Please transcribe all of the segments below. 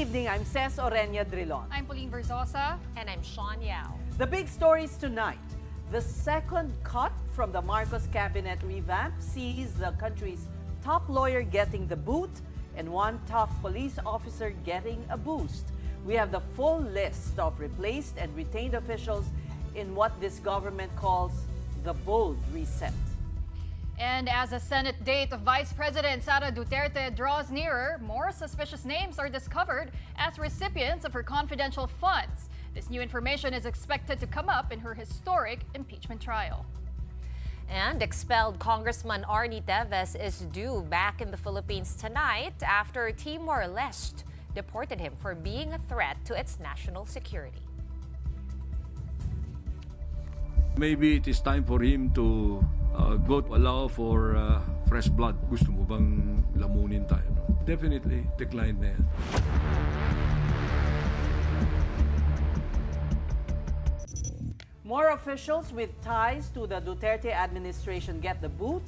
evening, I'm Ces Orenia Drilon. I'm Pauline Verzosa. And I'm Sean Yao. The big stories tonight. The second cut from the Marcos cabinet revamp sees the country's top lawyer getting the boot and one tough police officer getting a boost. We have the full list of replaced and retained officials in what this government calls the bold reset. And as the Senate date of Vice President Sara Duterte draws nearer, more suspicious names are discovered as recipients of her confidential funds. This new information is expected to come up in her historic impeachment trial. And expelled Congressman Arnie Teves is due back in the Philippines tonight after Timor-Leste deported him for being a threat to its national security. Maybe it is time for him to go to allow for fresh blood. Gusto mo bang lamunin tayo? No? Definitely decline na yan. More officials with ties to the Duterte administration get the boot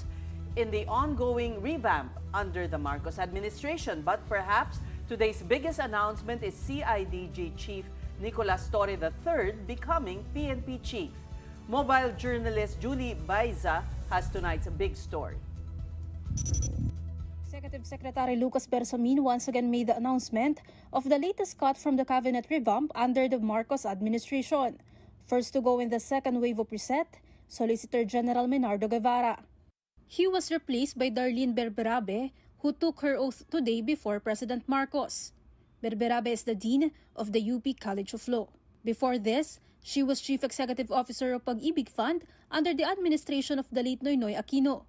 in the ongoing revamp under the Marcos administration. But perhaps today's biggest announcement is CIDG Chief Nicolas Torre III becoming PNP Chief. Mobile journalist Julie Baiza has tonight's big story. Executive Secretary Lucas Bersamin once again made the announcement of the latest cut from the cabinet revamp under the Marcos administration. First to go in the second wave of reset, Solicitor General Menardo Guevara. He was replaced by Darlene Berberabe, who took her oath today before President Marcos. Berberabe is the Dean of the UP College of Law. Before this, she was Chief Executive Officer of Pag-ibig Fund under the administration of the late Noynoy Aquino.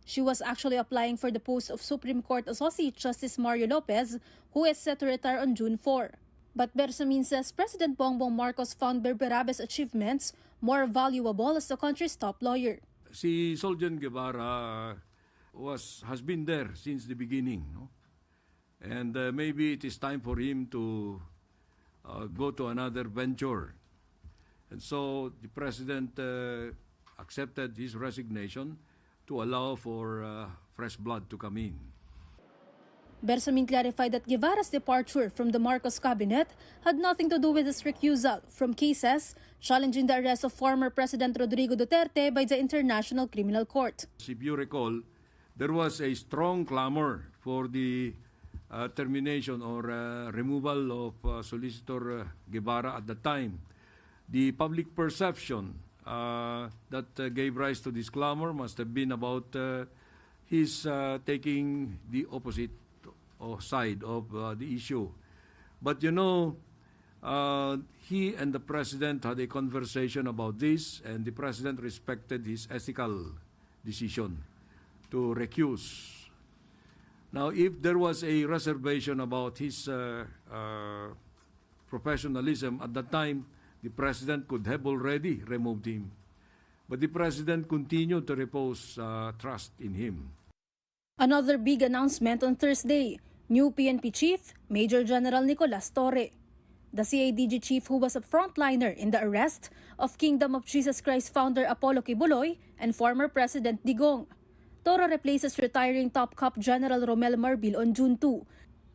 She was actually applying for the post of Supreme Court Associate Justice Mario Lopez, who is set to retire on June 4. But Bersamin says President Bongbong Marcos found Berberabe's achievements more valuable as the country's top lawyer. Si Soljan Guevara has been there since the beginning, no? And maybe it is time for him to go to another venture. And so the president accepted his resignation to allow for fresh blood to come in. Bersamin clarified that Guevara's departure from the Marcos cabinet had nothing to do with his recusal from cases challenging the arrest of former President Rodrigo Duterte by the International Criminal Court. If you recall, there was a strong clamor for the termination or removal of Solicitor Guevara at the time. The public perception that gave rise to this clamor must have been about his taking the opposite side of the issue. But you know, he and the president had a conversation about this, and the president respected his ethical decision to recuse. Now, if there was a reservation about his professionalism at that time, the president could have already removed him. But the president continued to repose trust in him. Another big announcement on Thursday, new PNP Chief, Major General Nicolas Torre. The CIDG chief who was a frontliner in the arrest of Kingdom of Jesus Christ founder Apollo Kibuloy and former President Digong. Torre replaces retiring top cop General Romel Marbil on June 2.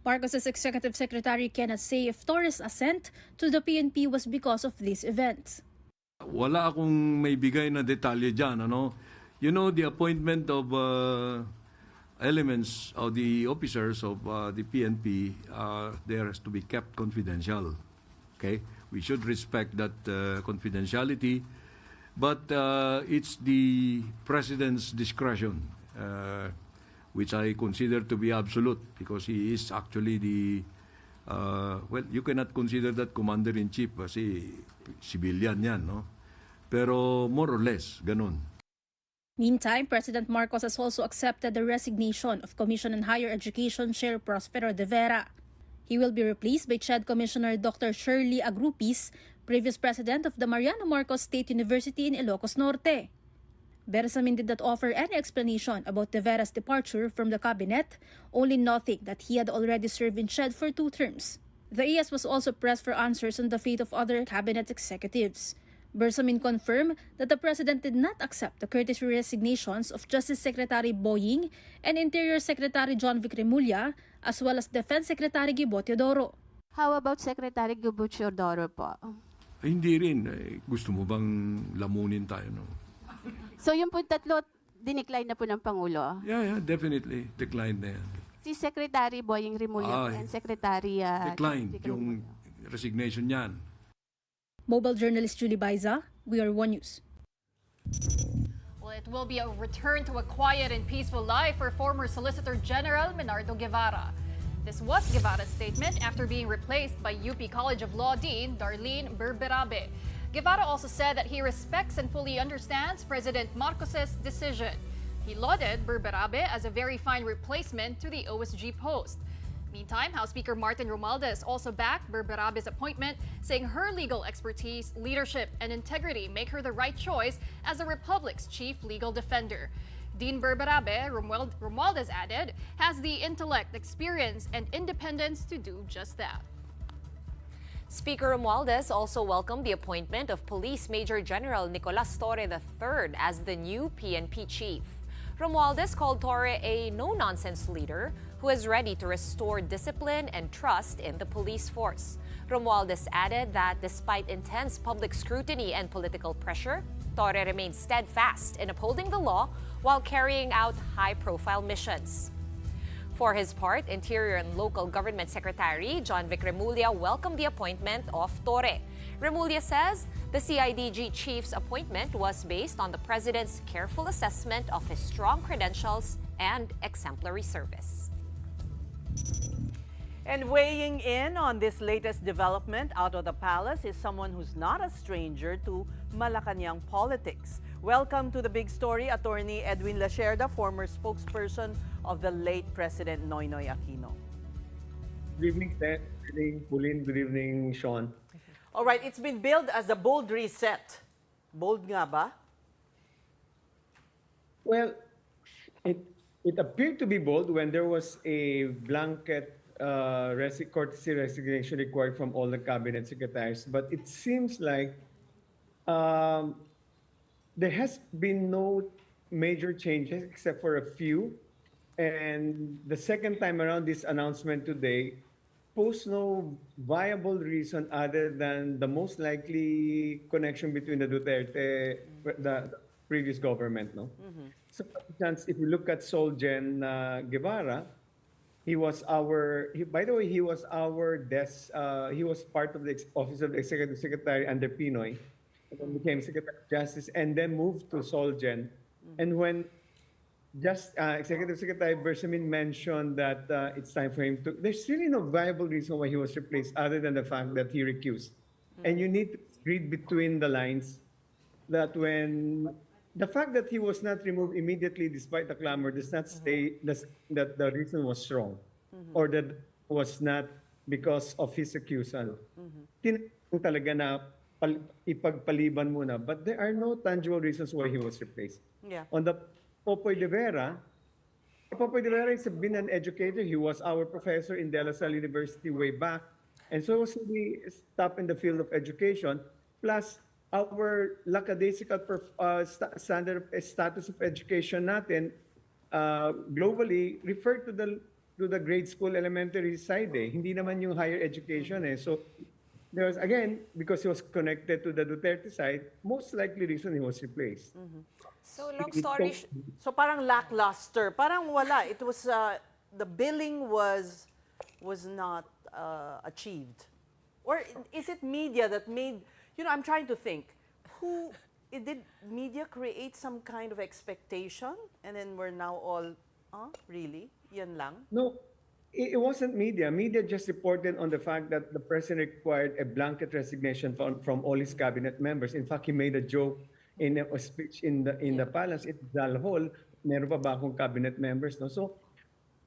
Marcos's executive secretary cannot say if Torre's ascent to the PNP was because of these events. Wala akong may bigay na detalye dyan, ano? You know, the appointment of elements of the officers of the PNP, there has to be kept confidential. Okay? We should respect that confidentiality, but it's the president's discretion, which I consider to be absolute because he is actually the, well, you cannot consider that commander-in-chief kasi civilian yan, no? Pero more or less, ganun. Meantime, President Marcos has also accepted the resignation of Commission on Higher Education Chair Prospero de Vera. He will be replaced by CHED Commissioner Dr. Shirley Agrupis, previous president of the Mariano Marcos State University in Ilocos Norte. Bersamin did not offer any explanation about de Vera's departure from the cabinet, only noting that he had already served in CHED for 2 terms. The ES was also pressed for answers on the fate of other cabinet executives. Bersamin confirmed that the president did not accept the courtesy resignations of Justice Secretary Boying and Interior Secretary John Vic Remulla, as well as Defense Secretary Gibo Teodoro. How about Secretary Gubuchodoro po? Ay, hindi rin. Gusto mo bang lamunin tayo? No? So yung po tatlo, dinecline na po ng Pangulo. Yeah, definitely. Declined na yan. Si Secretary Boying Rimulya Ay, and Secretary Declined Vic yung Rimulya. resignation niyan. Mobile journalist Julie Baiza, We Are One News. Well, it will be a return to a quiet and peaceful life for former Solicitor General Menardo Guevara. This was Guevara's statement after being replaced by UP College of Law Dean Darlene Berberabe. Guevara also said that he respects and fully understands President Marcos's decision. He lauded Berberabe as a very fine replacement to the OSG post. Meantime, House Speaker Martin Romualdez also backed Berberabe's appointment, saying her legal expertise, leadership, and integrity make her the right choice as the Republic's chief legal defender. Dean Berberabe, Romualdez added, has the intellect, experience, and independence to do just that. Speaker Romualdez also welcomed the appointment of Police Major General Nicolas Torre III as the new PNP chief. Romualdez called Torre a no-nonsense leader who is ready to restore discipline and trust in the police force. Romualdez added that despite intense public scrutiny and political pressure, Torre remains steadfast in upholding the law while carrying out high-profile missions. For his part, Interior and Local Government Secretary John Vic Remulla welcomed the appointment of Torre. Remulla says the CIDG chief's appointment was based on the president's careful assessment of his strong credentials and exemplary service. And weighing in on this latest development out of the palace is someone who's not a stranger to Malacanang politics. Welcome to the Big Story, Attorney Edwin Lacerda, former spokesperson of the late President Noynoy Aquino. Good evening, Ted. Good evening, Pauline. Good evening, Sean. All right, it's been billed as the bold reset. Bold nga ba? Well, it appeared to be bold when there was a blanket courtesy resignation required from all the cabinet secretaries. But it seems like there has been no major changes except for a few. And the second time around, this announcement today posts no viable reason other than the most likely connection between the Duterte, the previous government, no? So, for instance, if we look at Solgen Guevara, he was by the way, he was he was part of the Office of the Executive Secretary under Pinoy, and then became Secretary of Justice, and then moved to Solgen. And when Executive Secretary Bersamin mentioned that it's time for him to, there's really no viable reason why he was replaced other than the fact that he recused. And you need to read between the lines that when the fact that he was not removed immediately despite the clamor does not say that the reason was wrong or that was not because of his recusal. Tinatawag talaga na ipagpaliban muna, but there are no tangible reasons why he was replaced. Yeah. On the Popoy de Vera has been an educator. He was our professor in De La Salle University way back. And so was really top in the field of education. Plus, our lackadaisical status of education natin globally referred to the grade school elementary side. Hindi naman yung higher education. So there was, again, because he was connected to the Duterte side, most likely reason he was replaced. So long story So parang lackluster, parang wala. It was the billing was not achieved, or is it media that made? I'm trying to think. Did media create some kind of expectation, and then we're now all, really? Yan lang? No, it wasn't media. Media just reported on the fact that the president required a blanket resignation from all his cabinet members. In fact, he made a joke in a speech in the palace in Dal Hall. Meron pa ba akong cabinet members? No? So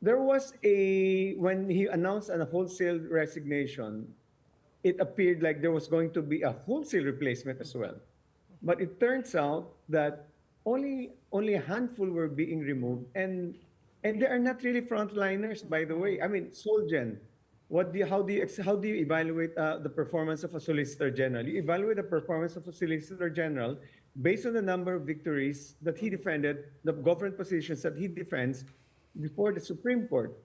there was when he announced a wholesale resignation, it appeared like there was going to be a wholesale replacement as well. But it turns out that only a handful were being removed, and they are not really frontliners, by the way. I mean, Solgen, how do you evaluate the performance of a Solicitor General? You evaluate the performance of a Solicitor General based on the number of victories that he defended, the government positions that he defends before the Supreme Court.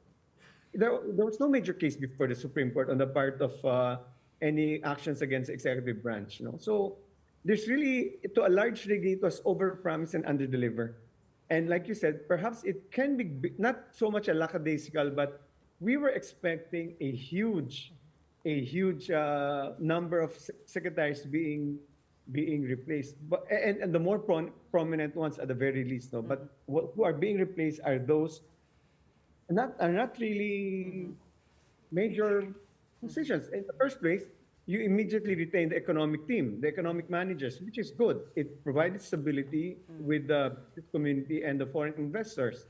there was no major case before the Supreme Court on the part of any actions against the executive branch. So there's really, to a large degree, it was overpromise and underdeliver. And like you said, perhaps it can be not so much a lackadaisical, but we were expecting a huge number of secretaries being replaced, and the more prominent ones at the very least. No, but who are being replaced are those are not really major positions. In the first place, you immediately retain the economic team, the economic managers, which is good. It provided stability with the community and the foreign investors.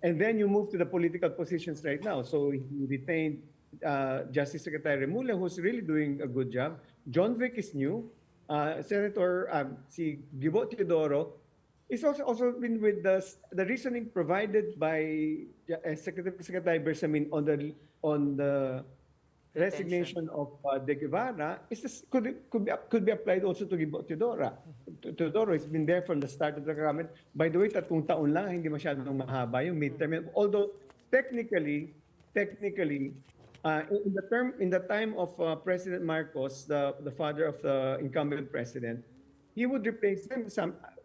And then you move to the political positions right now. So he retained Justice Secretary Remulla, who's really doing a good job. John Vic is new. Senator si Gibo Teodoro is also been with the reasoning provided by Secretary Bersamin on the resignation of De Guevara could be applied also to Gibo Teodoro. Teodoro has been there from the start of the government. By the way, 3 taon lang, hindi masyadong mahaba yung midterm. Although technically, in the time of President Marcos, the father of the incumbent president, he would replace them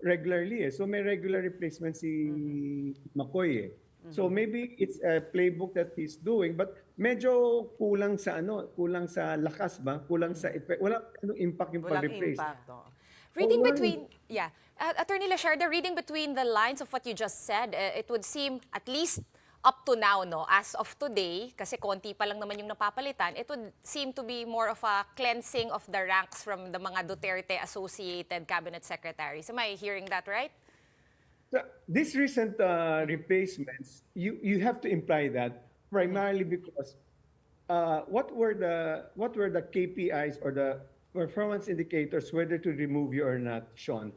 regularly. So may regular replacement si Macoy. So maybe it's a playbook that he's doing, but medyo kulang sa lakas ba? Kulang sa effect. Wala impact yung pag-replace. Reading between, Attorney Lasharda, reading between the lines of what you just said, it would seem at least up to now, as of today, kasi konti pa lang naman yung napapalitan, it would seem to be more of a cleansing of the ranks from the mga Duterte-associated cabinet secretaries. Am I hearing that right? So, these recent replacements, you have to imply that primarily because what were the KPIs or the performance indicators whether to remove you or not, Sean?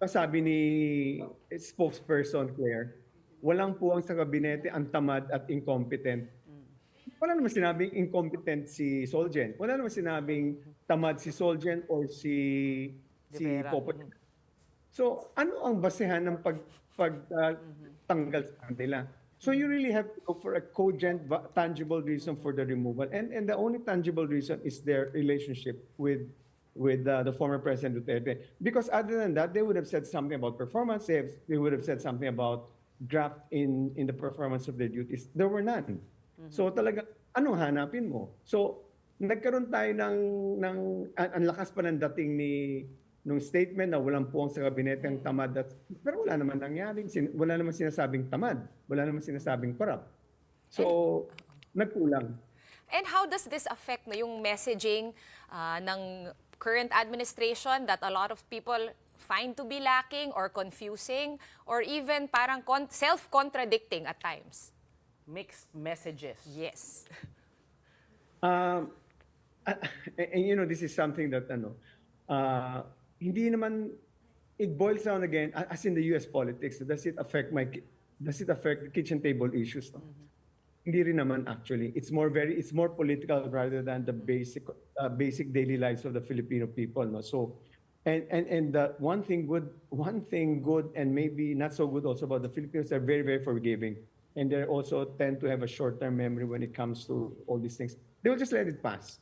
Sabi ni spokesperson Claire, walang puwang sa kabinete ang tamad at incompetent. Wala naman sinabing incompetent si Solgen. Wala naman sinabing tamad si Solgen or si Popoy. So, ano ang basehan ng pagtanggal sa kanila? So, you really have to go for a cogent, tangible reason for the removal. And the only tangible reason is their relationship with the former President Duterte. Because other than that, they would have said something about performance. They would have said something about draft in the performance of their duties. There were none. So, talaga, anong hanapin mo? So, nagkaroon tayo ng ang lakas pa ng dating nung statement na walang puwang sa kabinete ang tamad. Pero wala naman nangyari. Wala naman sinasabing tamad. Wala naman sinasabing corrupt. So, nagkulang. And how does this affect yung messaging ng current administration that a lot of people find to be lacking or confusing or even parang self-contradicting at times? Mixed messages. Yes. And this is something that hindi naman, it boils down again, as in the US politics, does it affect the kitchen table issues? No? Hindi rin naman actually. It's more political rather than the basic daily lives of the Filipino people. No? So, and the one thing good and maybe not so good also about the Filipinos are very, very forgiving. And they also tend to have a short-term memory when it comes to all these things. They will just let it pass.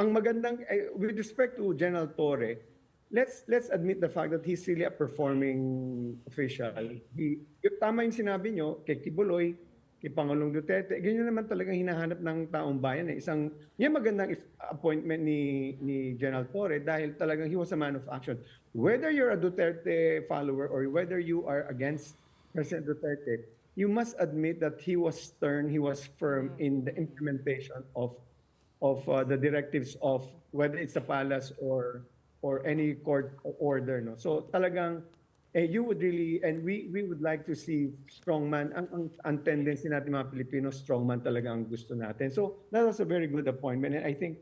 Ang magandang, with respect to General Torre, let's admit the fact that he's really a performing official. Tama yung sinabi nyo, kay Kibuloy, kay Pangulong Duterte, ganyan naman talagang hinahanap ng taong bayan. Yung magandang appointment ni General Torre dahil talagang he was a man of action. Whether you're a Duterte follower or whether you are against President Duterte, you must admit that he was stern, he was firm in the implementation of the directives of whether it's the palace or any court order. No? So talagang you would really, and we would like to see strongman. Ang tendency natin mga Pilipino, strongman talaga ang gusto natin. So that was a very good appointment. And I think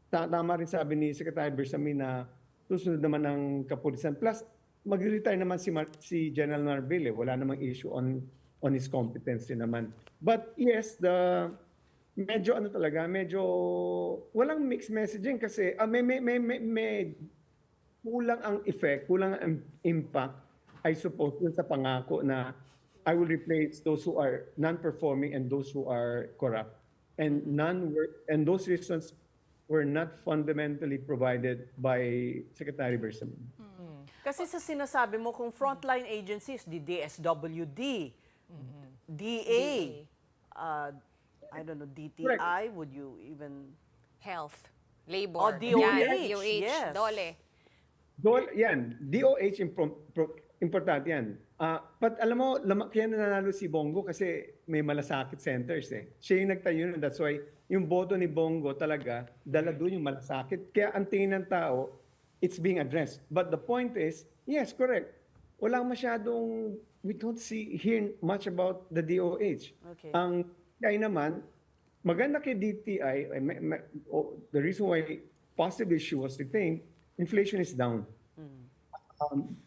tama rin sabi ni Secretary Bersamin na susunod naman ng kapulisan. Plus, mag-retire naman si General Marbelle. Wala namang issue on his competency naman. But yes, medyo walang mixed messaging kasi may kulang ang effect, kulang ang impact, I suppose, dun sa pangako na I will replace those who are non-performing and those who are corrupt. And those reasons were not fundamentally provided by Secretary Bersamin. Kasi sa sinasabi mo, kung frontline agencies, the DSWD, DA, I don't know, DTI, would you even... Health, labor. Oh, DOH, Yan, DOH, yes. DOLE. Yan, DOH, importante yan. But alam mo, kaya nanalo si Bongo kasi may malasakit centers eh. Siya yung nagtayo nun. That's why yung boto ni Bongo talaga, dala doon yung malasakit. Kaya ang tingin ng tao, it's being addressed. But the point is, yes, correct. Walang masyadong, we don't hear much about the DOH. Okay. Ang kaya naman, maganda kay DTI, the reason why possibly she was retained, inflation is down.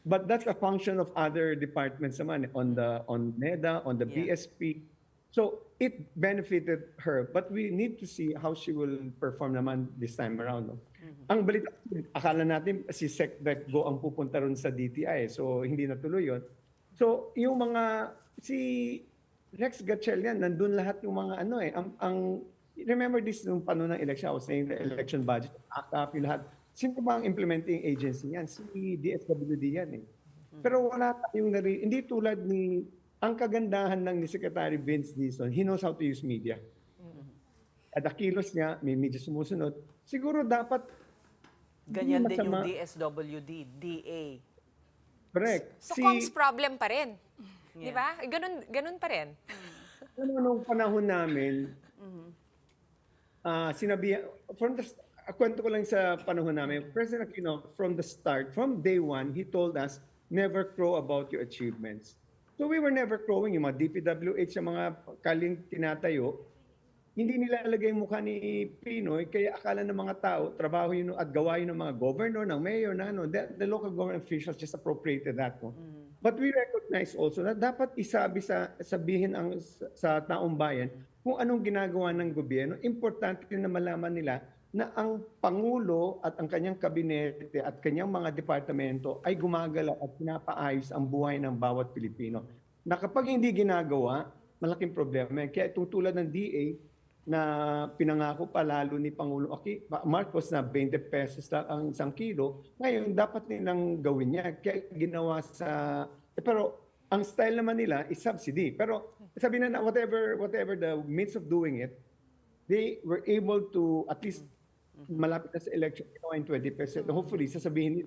But that's a function of other departments naman, on NEDA, on the BSP. So it benefited her, but we need to see how she will perform naman this time around. No? Ang balita, akala natin si Sec.Dec Go ang pupunta ron sa DTI, so hindi natuloy yun. So yung si Rex Gatchalian, nandun lahat yung mga remember this nung panahon ng election, I was saying the election budget, AKAP, yung lahat. Sino ba ang implementing agency yan? Si DSWD yan eh. Pero wala tayong hindi tulad ang kagandahan ni Secretary Vince Dizon, he knows how to use media. At kilos niya, may media sumusunod. Siguro dapat Ganyan din yung DSWD, DA. Correct. So, Kong's problem pa rin. Di ba? Ganun pa rin. Nung panahon namin, sinabi, kwento ko lang sa panahon namin, President Aquino, from the start, from day one, he told us, never crow about your achievements. So we were never crowing. Yung mga DPWH, yung mga kaling tinatayo, hindi nilalagay yung mukha ni Pinoy, kaya akala ng mga tao, trabaho yun at gawa yun ng mga governor, ng mayor, the local government officials just appropriated that. No? But we recognize also na dapat sabihin sa taong bayan kung anong ginagawa ng gobyerno. Importante na malaman nila na ang Pangulo at ang kanyang kabinete at kanyang mga departamento ay gumagalaw at pinapaayos ang buhay ng bawat Pilipino. Na kapag hindi ginagawa, malaking problema. Kaya itong tulad ng DA na pinangako pa lalo ni Pangulo Marcos na 20 pesos lang ang isang kilo, ngayon dapat nilang gawin niya. Kaya ginawa pero ang style naman nila is subsidy. Pero sabi na whatever the means of doing it, they were able to at least malapit na sa election, in 20%. Hopefully, sasabihin,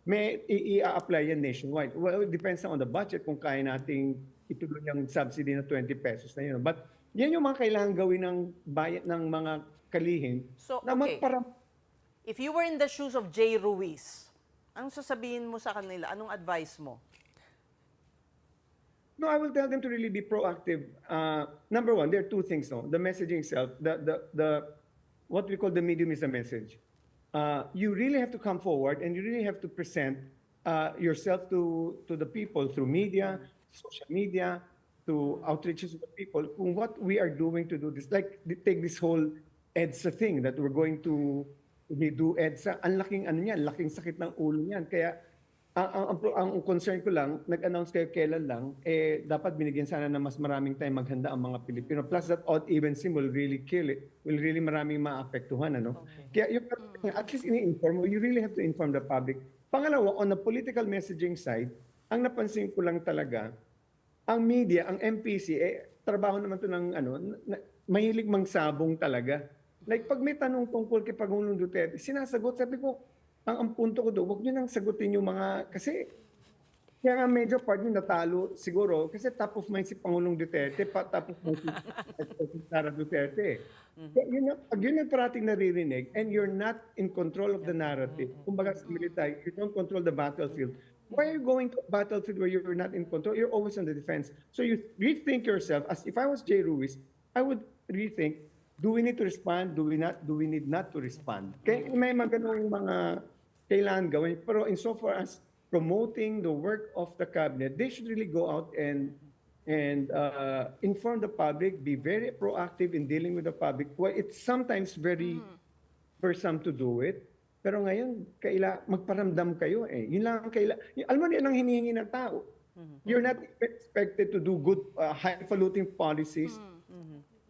may i-apply yan nationwide. Well, it depends on the budget kung kaya nating ituloy yung subsidy na 20 pesos na yun. But yan yung mga kailangan gawin ng bayan ng mga kalihim. So, na okay. If you were in the shoes of Jay Ruiz, anong sasabihin mo sa kanila? Anong advice mo? No, I will tell them to really be proactive. Number one, there are two things. No? The messaging itself, what we call the medium is a message. You really have to come forward and you really have to present yourself to the people through media, social media, to outreaches to the people, kung what we are doing to do this. Like, take this whole EDSA thing that we're going to do EDSA. Ang laking sakit ng ulo niyan. Kaya, ang concern ko lang, nag-announce kayo kailan lang, dapat binigyan sana na mas maraming time maghanda ang mga Pilipino. Plus that odd even sim will really kill it. Will really maraming maapektuhan. Kaya at least ini-inform, you really have to inform the public. Pangalawa, on the political messaging side, ang napansin ko lang talaga, ang media, ang MPC, trabaho naman to ng mahilig mangsabong talaga. Like pag may tanong tungkol kay Pangulong Duterte, sinasagot, sabi ko, ang punto ko doon, huwag nyo nang sagutin yung mga, kasi kaya nga medyo part nyo natalo siguro, kasi top of mind si Pangulong Duterte, top of mind si Sara Duterte. Pag yun ang parating naririnig, and you're not in control of the narrative, kumbaga sa military, you don't control the battlefield, why are you going to a battlefield where you're not in control? You're always on the defense. So you rethink yourself, as if I was Jay Ruiz, I would rethink, do we need to respond? Do we need not to respond? Kaya may ganung mga kailangan gawin. Pero insofar as promoting the work of the cabinet, they should really go out and inform the public, be very proactive in dealing with the public. Well, it's sometimes very burdensome to do it. Pero ngayon, magparamdam kayo eh. Yun lang ang alam mo, yan ang hinihingi ng tao. You're not expected to do good, highfalutin policies.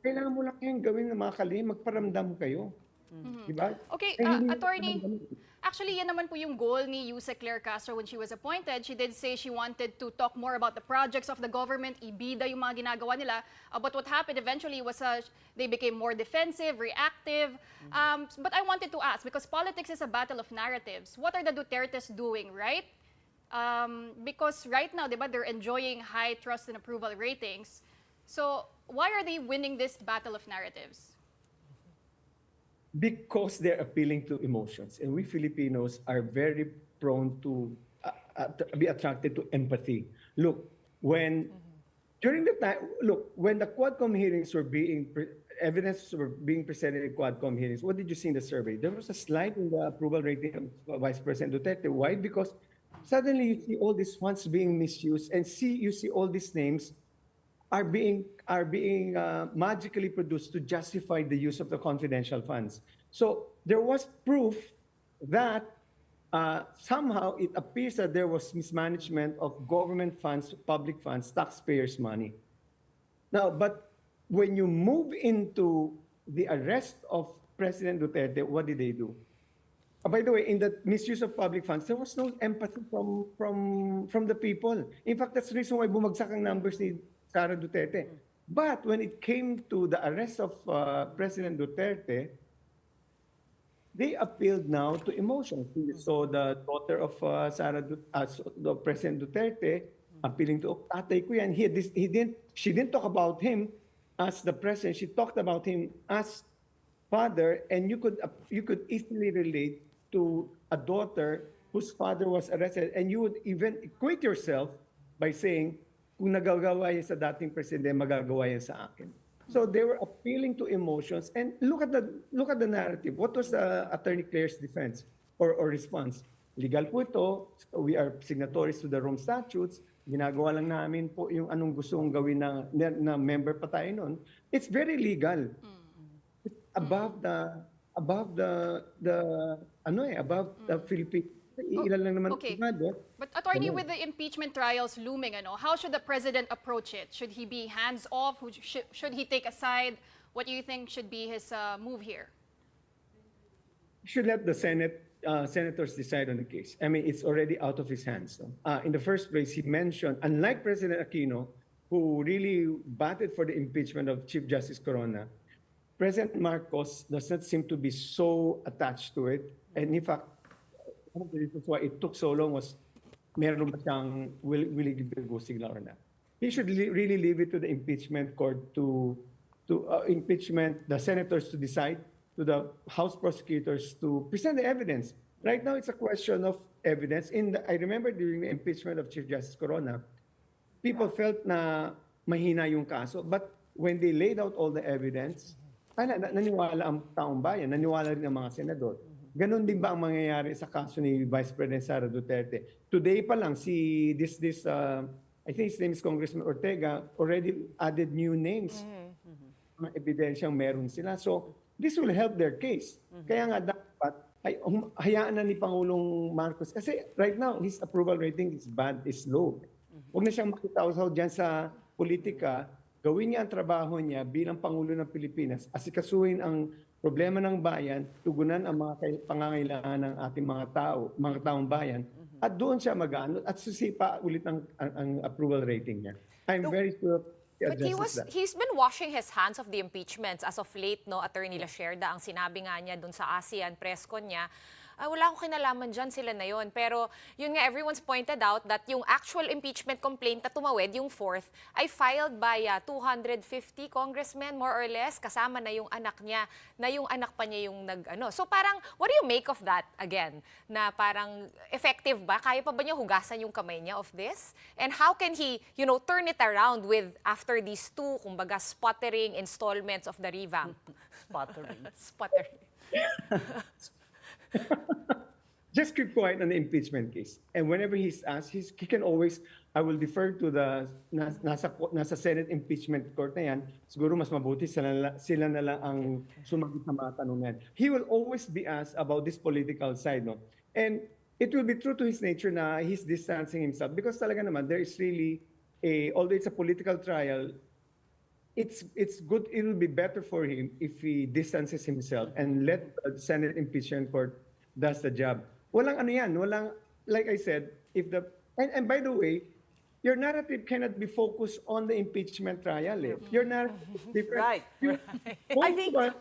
Kailangan mo lang yung gawin ng mga kalim, magparamdam kayo. Diba? Okay, Eh, hindi Attorney, naman- actually yan naman po yung goal ni Yusek Claire Castro when she was appointed. She did say she wanted to talk more about the projects of the government, ibida yung mga ginagawa nila. But what happened eventually was they became more defensive, reactive. But I wanted to ask, because politics is a battle of narratives, what are the Dutertes doing, right? Because right now, diba, they're enjoying high trust and approval ratings. So why are they winning this battle of narratives? Because they're appealing to emotions, and we Filipinos are very prone to be attracted to empathy. Look, when during the time, when the Quadcom hearings were evidence were being presented in Quadcom hearings, what did you see in the survey? There was a slide in the approval rating of Vice President Duterte. Why? Because suddenly you see all these funds being misused, and you see all these names are being magically produced to justify the use of the confidential funds. So there was proof that somehow it appears that there was mismanagement of government funds, public funds, taxpayers' money. Now, but when you move into the arrest of President Duterte, what did they do? By the way, in the misuse of public funds, there was no empathy from the people. In fact, that's the reason why bumagsak ang numbers ni Sara Duterte. But when it came to the arrest of President Duterte, they appealed now to emotions. So the daughter of the President Duterte appealing to, tatay ko yan. She didn't talk about him as the president. She talked about him as father, and you could easily relate to a daughter whose father was arrested, and you would even equate yourself by saying, kung nagagawa yan sa dating presidente, magagawa yan sa akin. So they were appealing to emotions, and look at the narrative. What was Attorney Claire's defense or response? Legal po ito. We are signatories to the Rome Statutes. Ginagawa lang namin po yung anong gusto kong gawin na member pa tayo nun. It's very legal. It's above the Philippine. Ilan lang naman. Okay. But attorney, with the impeachment trials looming, how should the president approach it? Should he be hands off? Should he take a side? What do you think should be his move here? He should let the senators decide on the case. I mean, it's already out of his hands. In the first place, he mentioned, unlike President Aquino, who really batted for the impeachment of Chief Justice Corona, President Marcos does not seem to be so attached to it. And in fact, one of the reasons why it took so long was meron ba siyang will he give the go signal or not. He should really leave it to the impeachment court to impeachment the senators to decide, to the House prosecutors to present the evidence. Right now, it's a question of evidence. I remember during the impeachment of Chief Justice Corona, people felt na mahina yung kaso, but when they laid out all the evidence, naniwala ang taong bayan, naniwala rin ang mga senador. Ganon din ba ang mangyayari sa kaso ni Vice President Sara Duterte? Today pa lang, I think his name is Congressman Ortega, already added new names. Mga ebidensyang meron sila. So, this will help their case. Kaya nga dapat, hayaan na ni Pangulong Marcos. Kasi right now, his approval rating is low. Huwag na siyang makitaw dyan sa politika. Gawin niya ang trabaho niya bilang Pangulo ng Pilipinas. Asikasuhin ang problema ng bayan, tugunan ang mga pangangailangan ng ating mga taong bayan, at doon siya mag-ano at susipa ulit ang approval rating niya. I'm very sure But he's been washing his hands of the impeachments as of late, no? Attorney Lasherda, ang sinabi nga niya dun sa ASEAN press con niya, wala akong kinalaman dyan, sila na yon. Pero yun nga, everyone's pointed out that yung actual impeachment complaint na tumawid, yung fourth, ay filed by 250 congressmen, more or less, kasama na yung anak niya, na yung anak pa niya yung nag-ano. So parang, what do you make of that again? Na parang, effective ba? Kaya pa ba niya hugasan yung kamay niya of this? And how can he, turn it around with, after these two, kumbaga, sputtering installments of the revamp? Sputtering. Just keep quiet on the impeachment case. And whenever he's asked, he can always, I will defer to the nasa Senate impeachment court na yan. Siguro mas mabuti sila na lang ang sumagot sa mga tanong yan. He will always be asked about this political side. No? And it will be true to his nature na he's distancing himself because talaga naman there is really although it's a political trial, it's good. It will be better for him if he distances himself and let the Senate impeachment court does the job. Walang ano yan, walang, like I said, if the, and by the way, your narrative cannot be focused on the impeachment trial. Eh. Your narrative is different. Right, You- right. most I of think us-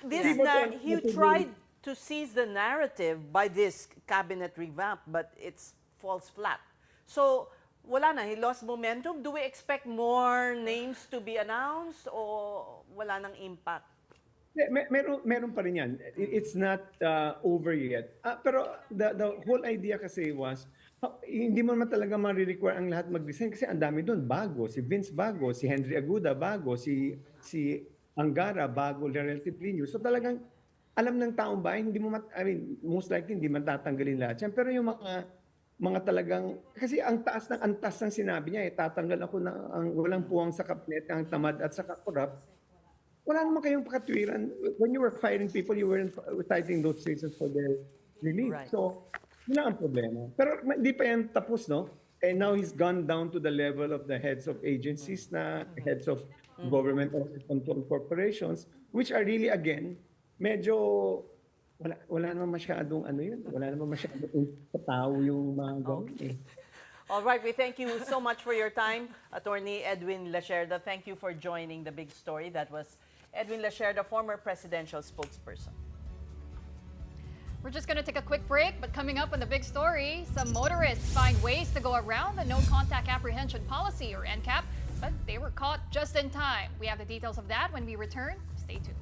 this people don't he want to tried to seize the narrative by this cabinet revamp, but it's falls flat. So, wala na, he lost momentum. Do we expect more names to be announced o wala nang impact? meron pa rin yan. It's not over yet. Pero the whole idea kasi was, hindi mo naman talaga ma-require ang lahat mag-resign kasi ang dami doon bago. Si Vince bago, si Henry Aguda bago, si Angara bago, relatively new. So talagang alam ng taong bayan, hindi mo I mean, most likely hindi man tatanggalin lahat yan. Pero yung mga talagang, kasi ang taas ng antas ng sinabi niya, tatanggal ako ng ang walang puwang sa kabinet, ang tamad at saka corrupt. Wala naman kayong pakatwiran. When you were firing people, you weren't citing those cases for their relief. Right. So, yun lang ang problema. Pero hindi pa yan tapos, no? And now he's gone down to the level of the heads of agencies na heads of government control corporations, which are really, again, medyo wala naman masyadong ano yun. Wala naman masyadong sa tao yung mga ganun. Okay. All right, we thank you so much for your time, Attorney Edwin Lacerda. Thank you for joining the Big Story. That was Edwin Lacerda, former presidential spokesperson. We're just going to take a quick break, but coming up on the Big Story, some motorists find ways to go around the No Contact Apprehension Policy, or NCAP, but they were caught just in time. We have the details of that when we return. Stay tuned.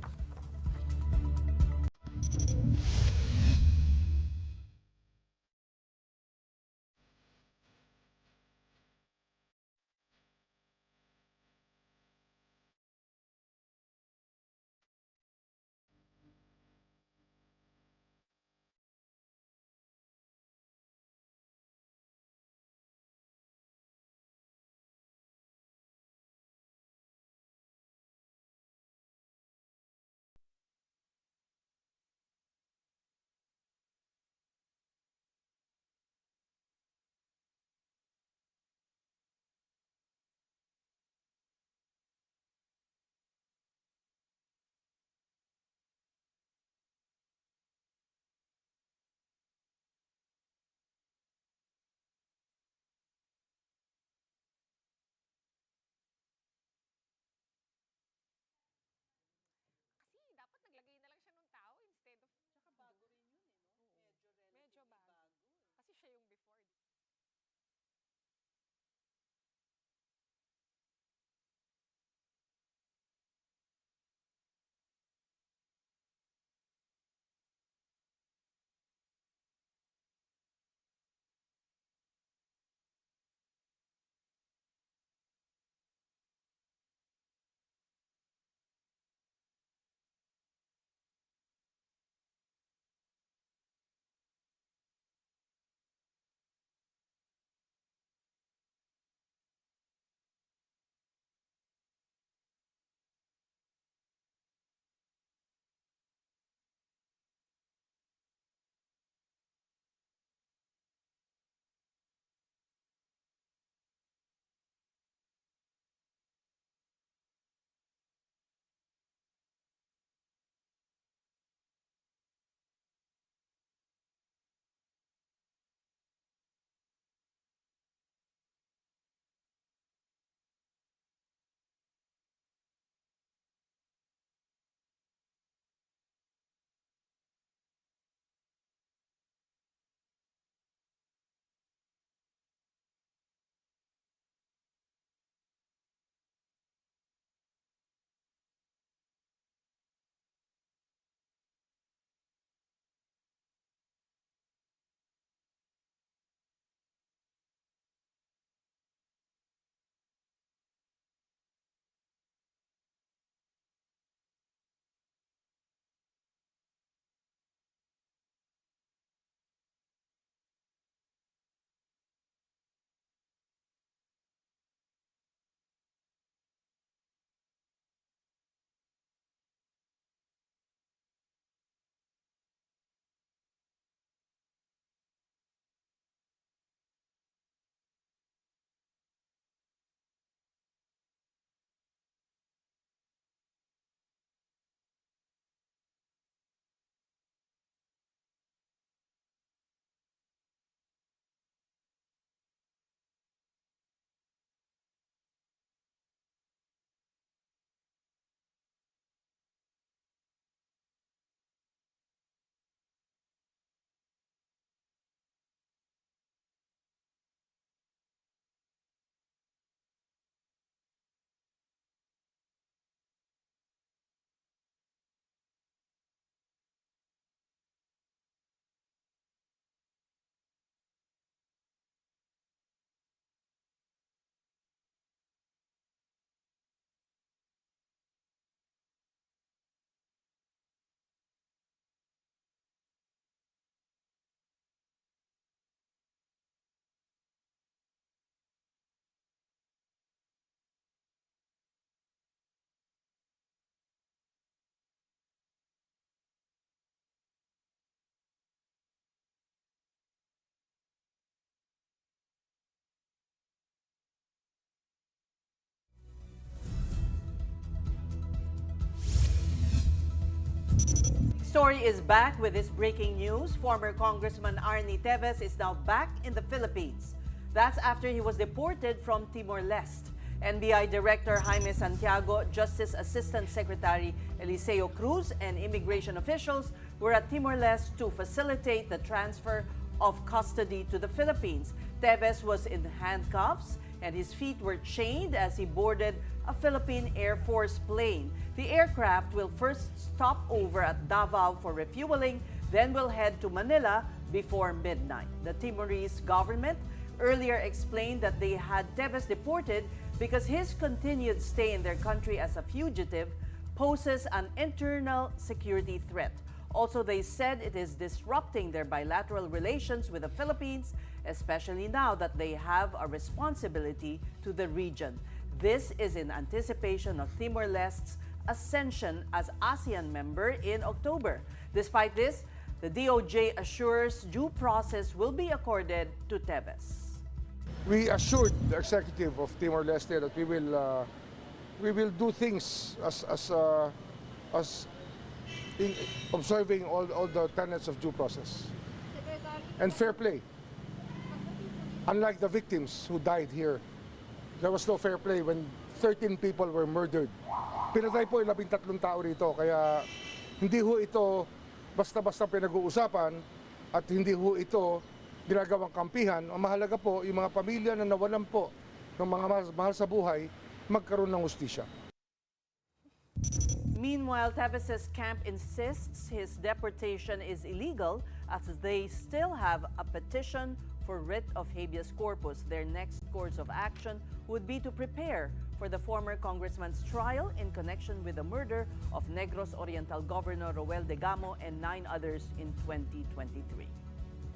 Story is back with this breaking news. Former Congressman Arnie Teves is now back in the Philippines. That's after he was deported from Timor-Leste. NBI Director Jaime Santiago, Justice Assistant Secretary Eliseo Cruz, and immigration officials were at Timor-Leste to facilitate the transfer of custody to the Philippines. Teves was in handcuffs and his feet were chained as he boarded a Philippine Air Force plane. The aircraft will first stop over at Davao for refueling, then will head to Manila before midnight. The Timorese government earlier explained that they had Teves deported because his continued stay in their country as a fugitive poses an internal security threat. Also, they said it is disrupting their bilateral relations with the Philippines, especially now that they have a responsibility to the region. This is in anticipation of Timor-Leste's ascension as ASEAN member in October. Despite this, the DOJ assures due process will be accorded to Teves. We assured the executive of Timor-Leste that we will do things as in observing all the tenets of due process and fair play. Unlike the victims who died here, there was no fair play when 13 people were murdered. Pinatay po yung 13 tao rito, kaya hindi ho ito basta-basta pinag-uusapan at hindi ho ito ginagawang kampihan. Ang mahalaga po, yung mga pamilya na nawalan po ng mga mahal sa buhay, magkaroon ng hustisya. Meanwhile, Teves' camp insists his deportation is illegal as they still have a petition for writ of habeas corpus. Their next course of action would be to prepare for the former congressman's trial in connection with the murder of Negros Oriental Governor Roel de Gamo and 9 others in 2023.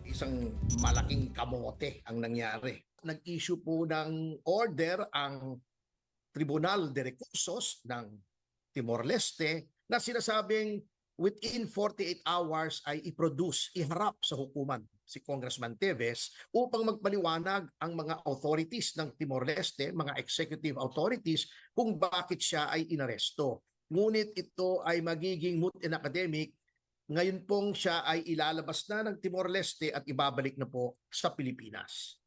Isang malaking kamote ang nangyari. Nag-issue po ng order ang Tribunal de Recursos ng Timor-Leste na sinasabing within 48 hours ay i-produce, iharap sa hukuman si Congressman Teves upang magpaliwanag ang mga authorities ng Timor-Leste, mga executive authorities, kung bakit siya ay inaresto. Ngunit ito ay magiging moot and academic. Ngayon pong siya ay ilalabas na ng Timor-Leste at ibabalik na po sa Pilipinas.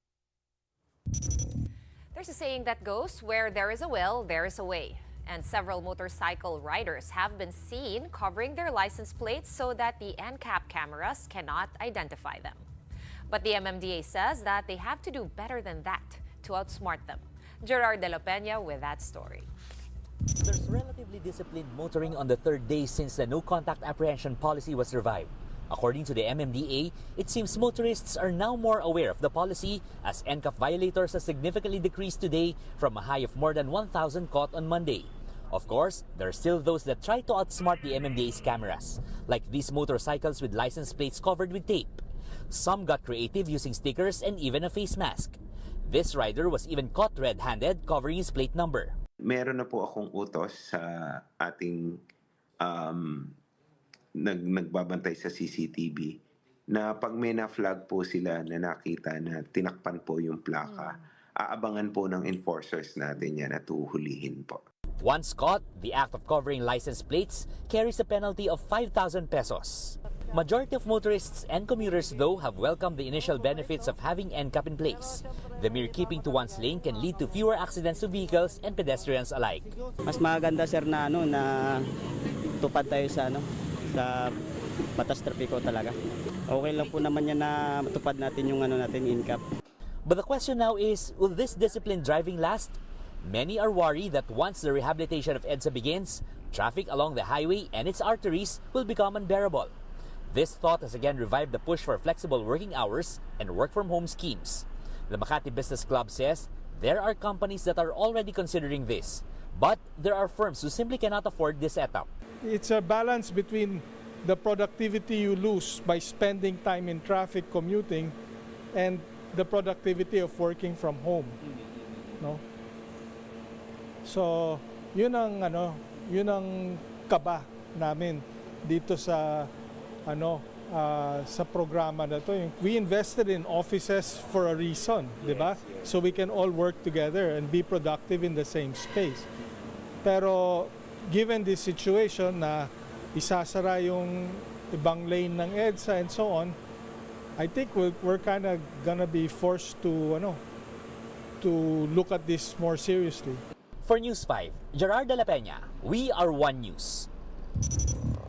There's a saying that goes, where there is a will, there is a way. And several motorcycle riders have been seen covering their license plates so that the NCAP cameras cannot identify them. But the MMDA says that they have to do better than that to outsmart them. Gerard De La Peña with that story. There's relatively disciplined motoring on the third day since the no-contact apprehension policy was revived. According to the MMDA, it seems motorists are now more aware of the policy as NCAP violators have significantly decreased today from a high of more than 1,000 caught on Monday. Of course, there are still those that try to outsmart the MMDA's cameras, like these motorcycles with license plates covered with tape. Some got creative using stickers and even a face mask. This rider was even caught red-handed covering his plate number. Meron na po akong utos sa ating nagbabantay sa CCTV na pag may na-flag po sila na nakita na tinakpan po yung plaka, aabangan po ng enforcers natin yan at uhulihin po. Once caught, the act of covering license plates carries a penalty of 5,000 pesos. Majority of motorists and commuters, though, have welcomed the initial benefits of having NCAP in place. The mere keeping to one's lane can lead to fewer accidents to vehicles and pedestrians alike. Mas maganda sir na na tupad tayo sa sa batas trapiko talaga. Okay lang po naman yan na matupad natin yung natin NCAP. But the question now is, will this disciplined driving last? Many are worried that once the rehabilitation of EDSA begins, traffic along the highway and its arteries will become unbearable. This thought has again revived the push for flexible working hours and work-from-home schemes. The Makati Business Club says there are companies that are already considering this, but there are firms who simply cannot afford this setup. It's a balance between the productivity you lose by spending time in traffic commuting and the productivity of working from home. No? So, yun ang kaba namin dito sa sa programa na to. We invested in offices for a reason, di ba? So we can all work together and be productive in the same space. Pero given this situation na isasara yung ibang lane ng EDSA and so on, I think we're kind of gonna be forced to to look at this more seriously. For News 5, Gerard de la Peña, we are One News.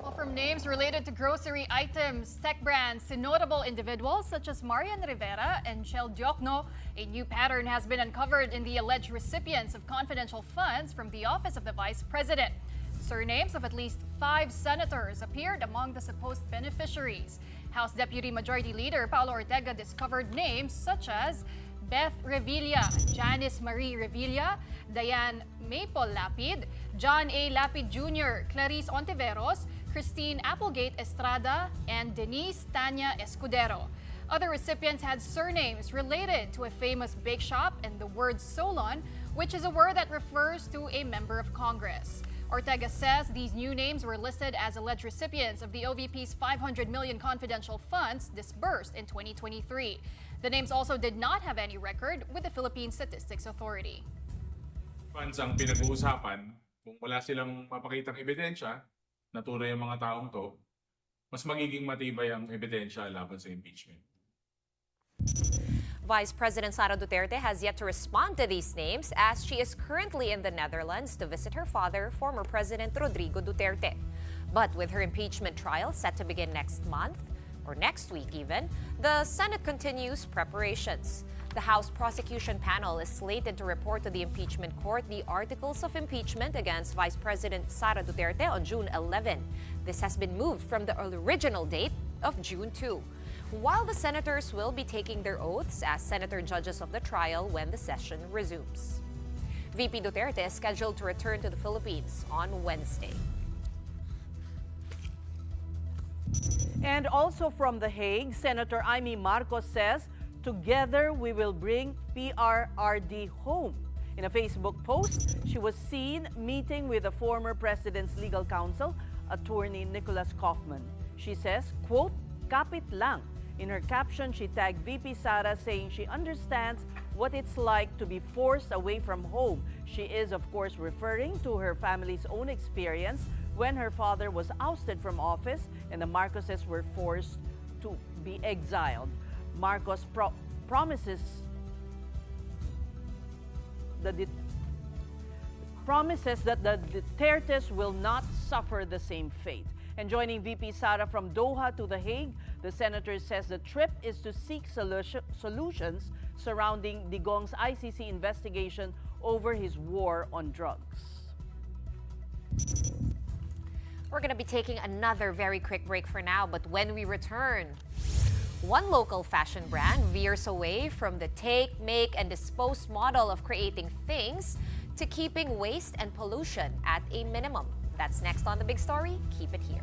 Well, from names related to grocery items, tech brands to notable individuals such as Marian Rivera and Shell Diokno, a new pattern has been uncovered in the alleged recipients of confidential funds from the office of the Vice President. Surnames of at least 5 senators appeared among the supposed beneficiaries. House Deputy Majority Leader Paulo Ortega discovered names such as Beth Revilla, Janice Marie Revilla, Diane Maple Lapid, John A. Lapid Jr., Clarice Ontiveros, Christine Applegate Estrada, and Denise Tanya Escudero. Other recipients had surnames related to a famous bake shop and the word Solon, which is a word that refers to a member of Congress. Ortega says these new names were listed as alleged recipients of the OVP's 500 million confidential funds disbursed in 2023. The names also did not have any record with the Philippine Statistics Authority. Funds ang pinag-uusapan, kung wala silang mapakitang ebidensya, natunay ang mga taong to, mas magiging matibay ang ebidensya laban sa impeachment. Vice President Sara Duterte has yet to respond to these names as she is currently in the Netherlands to visit her father, former President Rodrigo Duterte. But with her impeachment trial set to begin next month, or next week even, the Senate continues preparations. The House Prosecution Panel is slated to report to the impeachment court the articles of impeachment against Vice President Sara Duterte on June 11. This has been moved from the original date of June 2. While the senators will be taking their oaths as senator judges of the trial when the session resumes. VP Duterte is scheduled to return to the Philippines on Wednesday. And also from The Hague, Senator Amy Marcos says, "Together we will bring PRRD home." In a Facebook post, she was seen meeting with the former president's legal counsel, attorney Nicholas Kaufman. She says, quote, "Kapit lang." In her caption, she tagged VP Sara saying she understands what it's like to be forced away from home. She is, of course, referring to her family's own experience when her father was ousted from office and the Marcoses were forced to be exiled. Marcos promises that the Dutertes will not suffer the same fate. And joining VP Sara from Doha to The Hague, the senator says the trip is to seek solutions surrounding Digong's ICC investigation over his war on drugs. We're going to be taking another very quick break for now, but when we return, one local fashion brand veers away from the take, make, and dispose model of creating things to keeping waste and pollution at a minimum. That's next on The Big Story. Keep it here.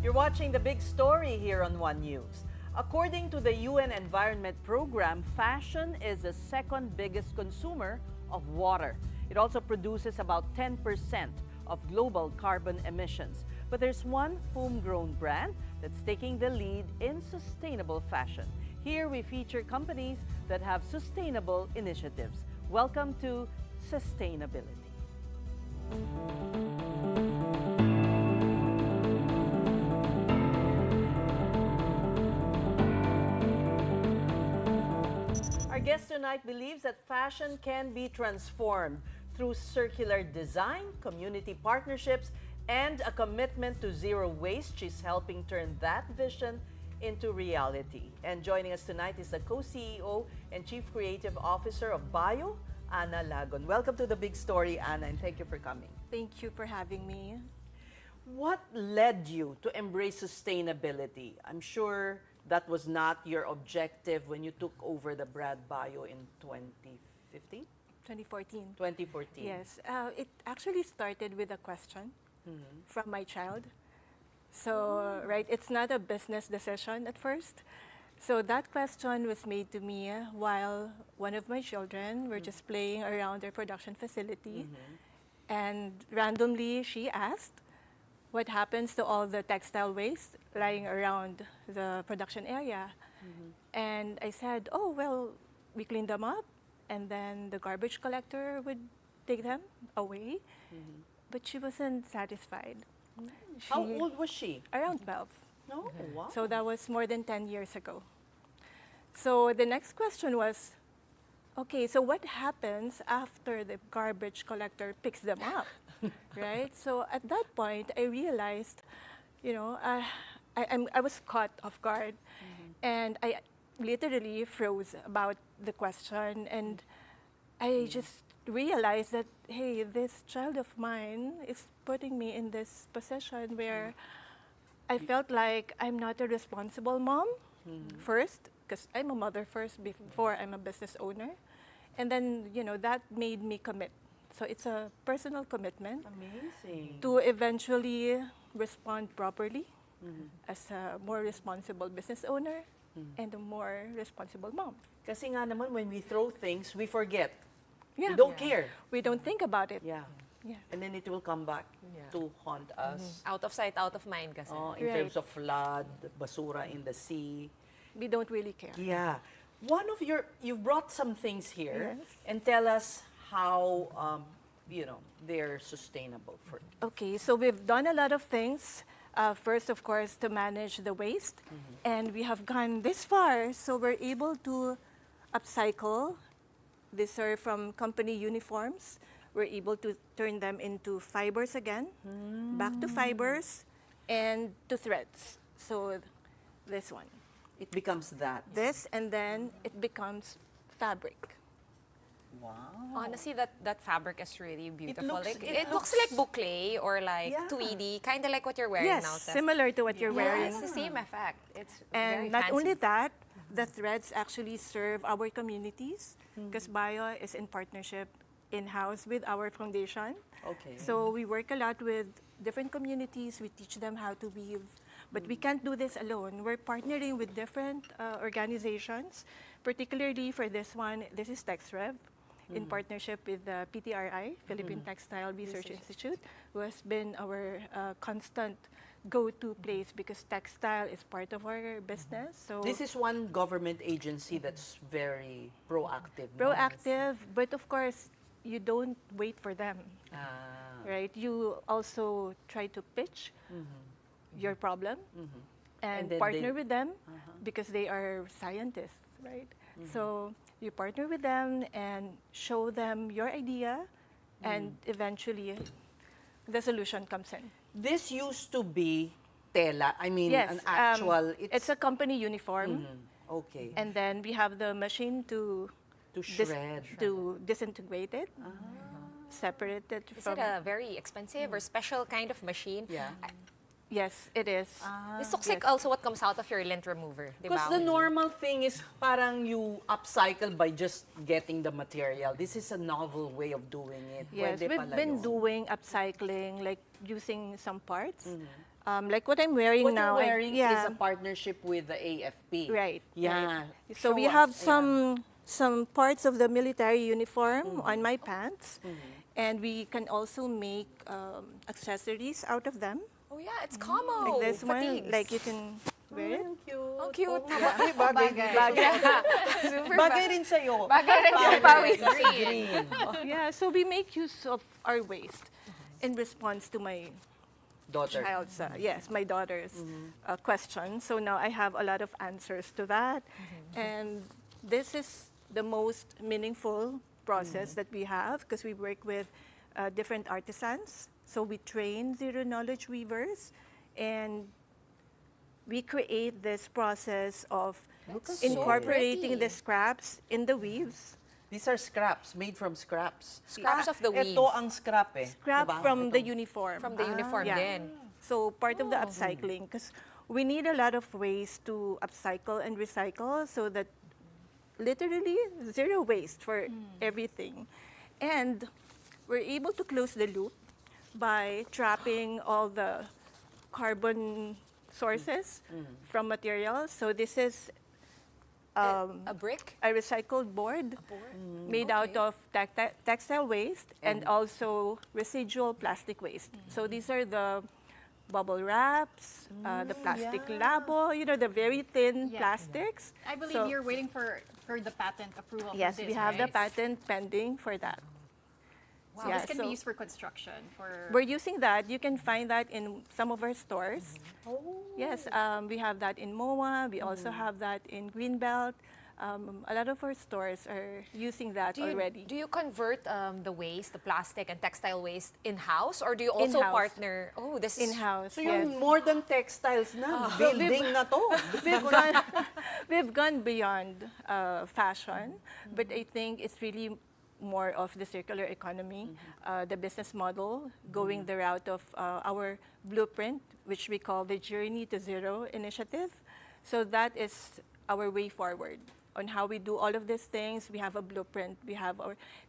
You're watching The Big Story here on One News. According to the UN Environment Program, fashion is the second biggest consumer of water. It also produces about 10% of global carbon emissions. But there's one homegrown brand that's taking the lead in sustainable fashion. Here we feature companies that have sustainable initiatives. Welcome to Sustainability. Our guest tonight believes that fashion can be transformed through circular design, community partnerships, and a commitment to zero waste. She's helping turn that vision into reality. And joining us tonight is the co-CEO and Chief Creative Officer of Bio, Ana Lagon. Welcome to The Big Story, Ana, and thank you for coming. Thank you for having me. What led you to embrace sustainability? I'm sure that was not your objective when you took over the brand Bio in 2015? 2014. 2014. Yes. It actually started with a question from my child. So, right, it's not a business decision at first. So that question was made to me while one of my children were just playing around their production facility. And randomly, she asked, what happens to all the textile waste lying around the production area? And I said, oh, well, we clean them up, and then the garbage collector would take them away. But she wasn't satisfied. How old was she? Around 12. Oh, wow. So that was more than 10 years ago. So the next question was, okay, so what happens after the garbage collector picks them up? Right? So at that point, I realized, you know, I was caught off guard. And I literally froze about the question. And I just realized that, hey, this child of mine is putting me in this position where I felt like I'm not a responsible mom first, because I'm a mother first before I'm a business owner. And then, you know, that made me commit. So it's a personal commitment. Amazing. To eventually respond properly as a more responsible business owner and a more responsible mom. Kasi nga naman, when we throw things, we forget. Yeah. We don't care. We don't think about it. Yeah. Yeah. And then it will come back to haunt us. Out of sight, out of mind kasi. In terms of flood, basura in the sea. We don't really care. Yeah. You brought some things here Yes. and tell us how, you know, they're sustainable for. Okay, so we've done a lot of things. First, of course, to manage the waste. And we have gone this far, so we're able to upcycle. These are from company uniforms. We're able to turn them into fibers again, back to fibers, and to threads. So this one. It becomes that. This, and then it becomes fabric. Wow. Honestly, that fabric is really beautiful. looks- Like, it it looks like boucle or like Yeah. tweedy, kind of like what you're wearing Yes, now. Tess. similar to what you're Yeah, wearing. it's the same effect. It's very And not fancy. only that, the threads actually serve our communities because Bio is in partnership in-house with our foundation. Okay. So we work a lot with different communities. We teach them how to weave. But we can't do this alone. We're partnering with different organizations, particularly for this one. This is TexRev, in partnership with the PTRI, Philippine Textile Research Institute, who has been our constant go-to place because textile is part of our business. So This is one government agency that's very proactive. no? proactive, but of course, you don't wait for them, right? You also try to pitch your problem and then partner they- with them because they are scientists, right? So you partner with them and show them your idea, and eventually the solution comes in. This used to be tela. I mean, Yes, an actual. it's a company uniform, Okay. and then we have the machine to To shred. to disintegrate it, separate it Is from. it a very expensive or special kind of machine? Yeah. Yes, it is. This looks like also what comes out of your lint remover. di Because ba? the normal thing is parang you upcycle by just getting the material. This is a novel way of doing it. Yes, Pwede we've pala been yun. doing upcycling, like using some parts Like what I'm wearing What now. you're wearing yeah. is a partnership with the AFP. Right. Yeah. Right. So we Show have us. Yeah. some parts of the military uniform on my pants, and we can also make accessories out of them. Oh yeah, it's camo. Like this one, fatigues. like you can wear it. Ang cute. Ay, bagay. Super Bagay rin sa'yo. Bagay rin sa Pawi Green. Yeah, so we make use of our waist in response to my Daughter. child's, my daughter's question. So now I have a lot of answers to that. And this is the most meaningful process that we have because we work with different artisans. So we train zero-knowledge weavers, and we create this process of incorporating the scraps in the weaves. These are scraps, made from scraps. Scraps of the weave. Ito ang scrap eh. Scrap Diba? from the Ito. uniform. From the uniform Yeah. din. So part of the upcycling, because we need a lot of ways to upcycle and recycle so that literally zero waste for everything. And we're able to close the loop by trapping all the carbon sources from materials. So this is A brick? a recycled board made out of textile waste and also residual plastic waste. So these are the bubble wraps, the plastic labo, the very thin plastics. I believe So- you're waiting for the patent approval. Yes, for this, we have the right? patent pending for that. So Yeah, this can so be used for construction. we're using that. You can find that in some of our stores. Yes, we have that in MOA. We also have that in Greenbelt. A lot of our stores are using that already. Do you convert the waste, the plastic and textile waste in-house, or do you also In-house. partner? Oh, this is In-house. So yes. yung more than textiles na, building na to. We've gone beyond fashion, but I think it's really more of the circular economy, the business model, going the route of our blueprint, which we call the Journey to Zero initiative. So that is our way forward on how we do all of these things. We have a blueprint. We have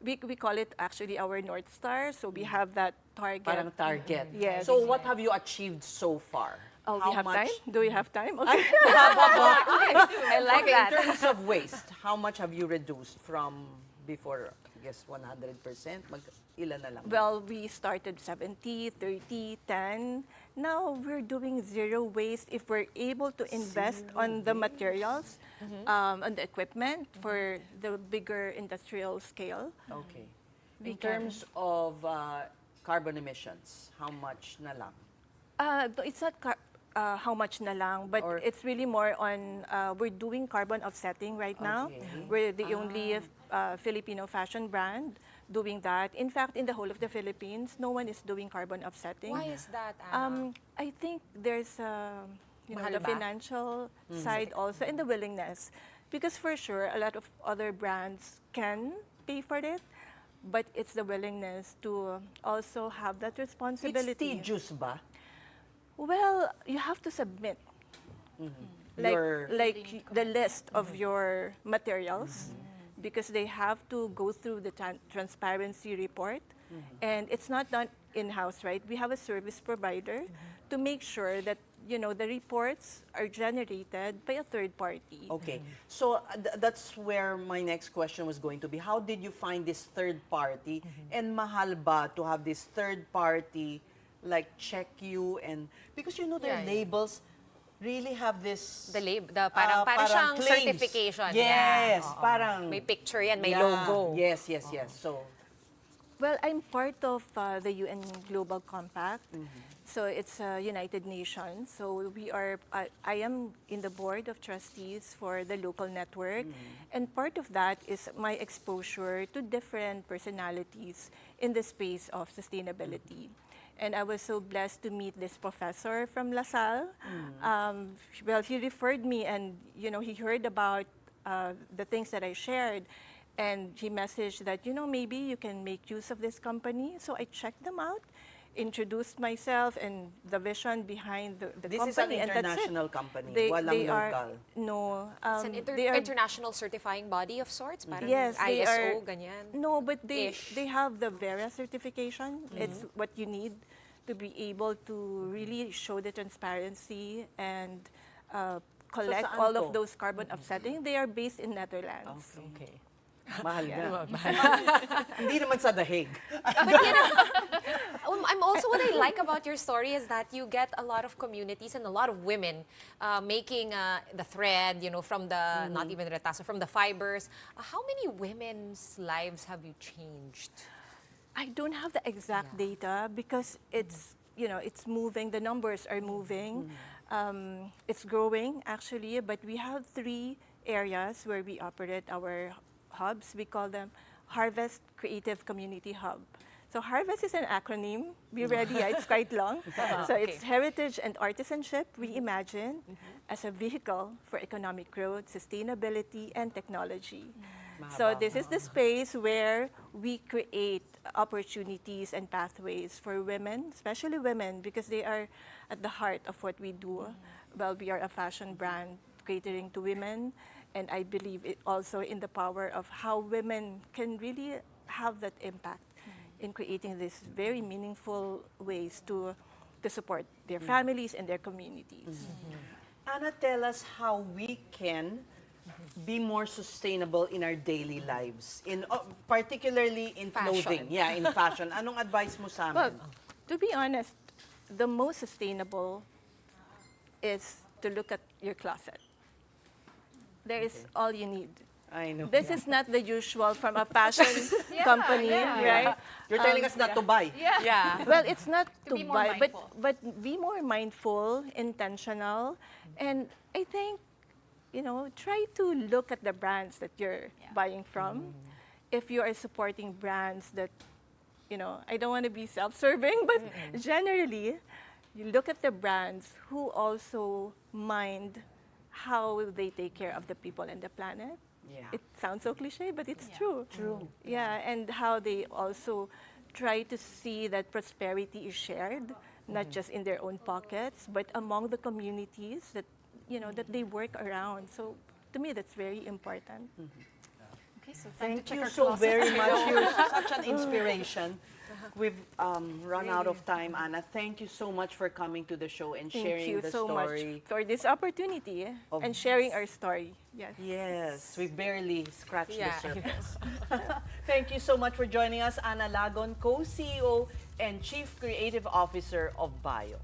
we call it actually our North Star. So we have that target. Parang target. Yes. So what have you achieved so far? Oh, How we have much? time? Do we have time? Okay. I like Okay, that. in terms of waste, how much have you reduced from before, I guess, 100%? Ilan na lang? Well, we started 70, 30, 10. Now we're doing zero waste if we're able to invest on the materials, on the equipment for the bigger industrial scale. Okay. We In terms of carbon emissions, how much na lang? It's not how much na lang, but Or- it's really more on, we're doing carbon offsetting right now. Okay. We're the only Filipino fashion brand doing that. In fact, in the whole of the Philippines, no one is doing carbon offsetting. Why is that, Anna? I think there's Mahal the ba? financial side also and the willingness. Because for sure, a lot of other brands can pay for it, but it's the willingness to also have that It's responsibility. tedious ba? Well, you have to submit like Your- like the list of your materials because they have to go through the transparency report, and it's not done in-house, right? We have a service provider to make sure that the reports are generated by a third party. Okay. So that's where my next question was going to be. How did you find this third party? And mahal ba to have this third party like check you, and because their Yeah. labels really have this Parang siyang claims. certification. Yes, Oo. parang May picture yan, may yeah. logo. Yes. So Well, I'm part of the UN Global Compact. So it's United Nations. So I am in the board of trustees for the local network. And part of that is my exposure to different personalities in the space of sustainability. And I was so blessed to meet this professor from LaSalle. Well, he referred me, and he heard about the things that I shared. And he messaged that, maybe you can make use of this company. So I checked them out, introduced myself and the vision behind the this company. is an and that's it. international company, They walang are, local. no. It's an they are, international certifying body of sorts, parang yes, they ISO, are, ganyan. No, but Ish. they have the Vera certification. It's what you need to be able to really show the transparency and collect saan all to? of those carbon offsetting. They are based in Netherlands. Okay. Mahal Yeah. nga. Hindi naman sa dahig. But you know, I'm also what I like about your story is that you get a lot of communities and a lot of women making the thread, you know, from the, not even the retazo, from the fibers. How many women's lives have you changed? I don't have the exact data because it's, you know, it's moving, the numbers are moving. It's growing actually, but we have 3 areas where we operate our hubs. We call them Harvest Creative Community Hub. So Harvest is an acronym. Be ready, it's quite long. So it's heritage and artisanship reimagined as a vehicle for economic growth, sustainability, and technology. So this is the space where we create opportunities and pathways for women, especially women, because they are at the heart of what we do. Well, we are a fashion brand catering to women, and I believe it also in the power of how women can really have that impact in creating these very meaningful ways to support their families and their communities. Anna, tell us how we can be more sustainable in our daily lives, in particularly in clothing. Yeah, in fashion. Anong advice mo sa Well, amin? to be honest, the most sustainable is to look at your closet. There is all you need. I know. This is not the usual from a fashion company, right? You're telling us not to buy. Yeah. Well, it's not to be more buy, mindful. but be more mindful, intentional, and I think, you know, try to look at the brands that you're buying from. If you are supporting brands that, you know, I don't want to be self-serving, but generally, you look at the brands who also mind how they take care of the people and the planet. Yeah. It sounds so cliche, but it's true. True. Yeah, and how they also try to see that prosperity is shared, not just in their own pockets, but among the communities that, you know, that they work around. So to me, that's very important. Okay, so Thank you so very much. You're such an inspiration. We've run out of time, Anna. Thank you so much for coming to the show and Thank sharing you the so story. much for this opportunity and sharing our story. Yes. Yes, we barely scratched Yeah. the surface. Thank you so much for joining us, Anna Lagon, co-CEO and Chief Creative Officer of Bio.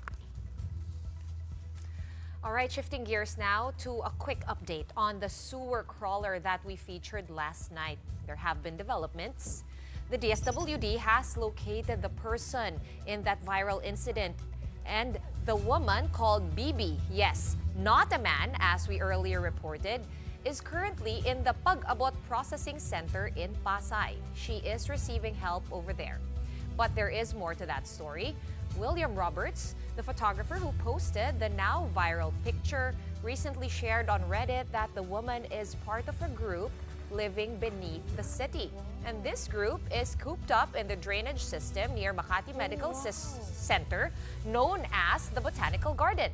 All right, shifting gears now to a quick update on the sewer crawler that we featured last night. There have been developments. The DSWD has located the person in that viral incident, and the woman called Bibi, yes, not a man as we earlier reported, is currently in the Pag-abot Processing Center in Pasay. She is receiving help over there. But there is more to that story. William Roberts, the photographer who posted the now viral picture, recently shared on Reddit that the woman is part of a group living beneath the city. And this group is cooped up in the drainage system near Makati Medical Center, known as the Botanical Garden.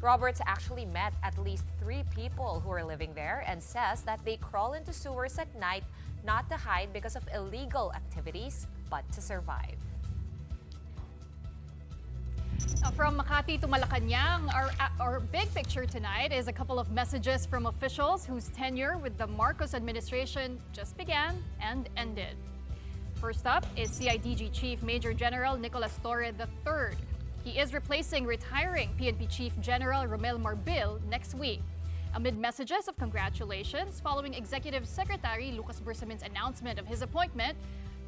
Roberts actually met at least 3 people who are living there and says that they crawl into sewers at night not to hide because of illegal activities, but to survive. Now, from Makati to Malacanang, our big picture tonight is a couple of messages from officials whose tenure with the Marcos administration just began and ended. First up is CIDG Chief Major General Nicolas Torre III. He is replacing retiring PNP Chief General Romel Marbil next week. Amid messages of congratulations following Executive Secretary Lucas Bersamin's announcement of his appointment,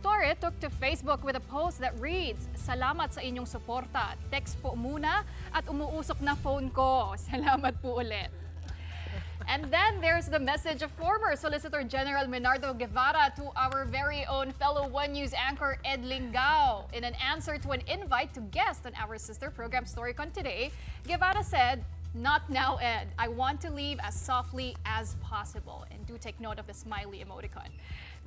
Torre took to Facebook with a post that reads, "Salamat sa inyong suporta. Text po muna at umuusok na phone ko. Salamat po ulit." And then there's the message of former Solicitor General Menardo Guevara to our very own fellow One News anchor Ed Lingao. In an answer to an invite to guest on our sister program StoryCon today, Guevara said, "Not now, Ed. I want to leave as softly as possible." And do take note of the smiley emoticon.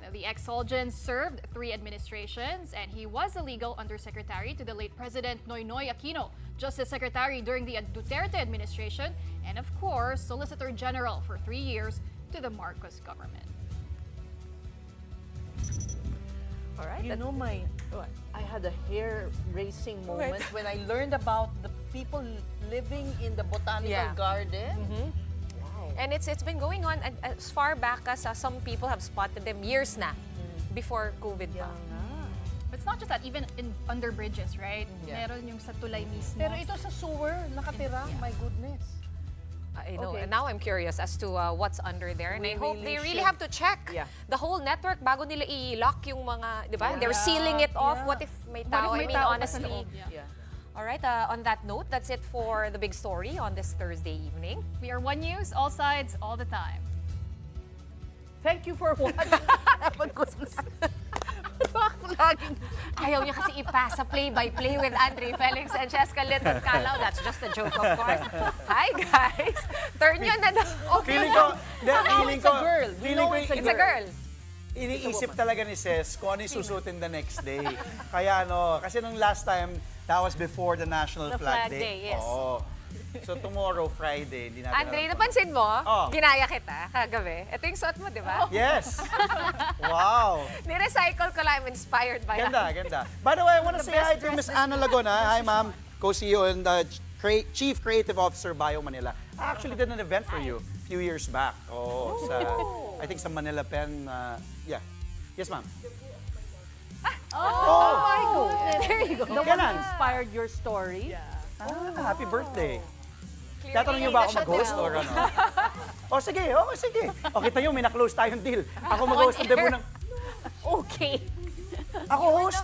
Now, the ex-Solgen served 3 administrations, and he was a legal undersecretary to the late President Noynoy Aquino, Justice Secretary during the Duterte administration, and of course, Solicitor General for 3 years to the Marcos government. All right. You know, I had a hair-raising moment when I learned about the people living in the botanical garden. Wow. And it's been going on as far back as some people have spotted them years na before COVID pa. But it's not just that, even under bridges, right? Meron yung sa tulay mismo. Pero ito sa sewer, nakatira. My goodness. I know. Okay. And now I'm curious as to what's under there. And I hope they really have to check the whole network bago nila i-lock yung mga, di ba? They're sealing it off. What if may tao? I mean, honestly. All right, on that note, that's it for the big story on this Thursday evening. We are One News, all sides, all the time. Thank you for watching. Ayaw niya kasi ipasa play-by-play with Andre Felix and Cheska Little Calao. That's just a joke, of course. Hi, guys. Turn nyo na daw. Feeling ko, it's a girl. It's a girl. Iniisip talaga ni Ses kung ano yung susutin the next day. Kaya kasi nung last time, that was before the National Flag Day. Yes. Oo. So tomorrow, Friday, hindi natin Andre, alam. napansin mo? Ginaya kita kagabi. Ito yung suot mo, di ba? Yes! Wow! Ni-recycle ko lang. I'm inspired by Ganda, ganda. By the way, I want to say hi to Miss Ana Laguna. Hi, ma'am. Co-CEO and Chief Creative Officer, Bio Manila. I actually did an event for you a few years back. I think sa Manila Pen. Yeah. Yes, ma'am. Oh my goodness. There you go. The one who inspired your story. Happy birthday. Tatanong niyo ba ako mag-host or ano? Sige. O, kita niyo, may na-close tayong deal. Ako mag-host ng debut ng... Okay. Ako host?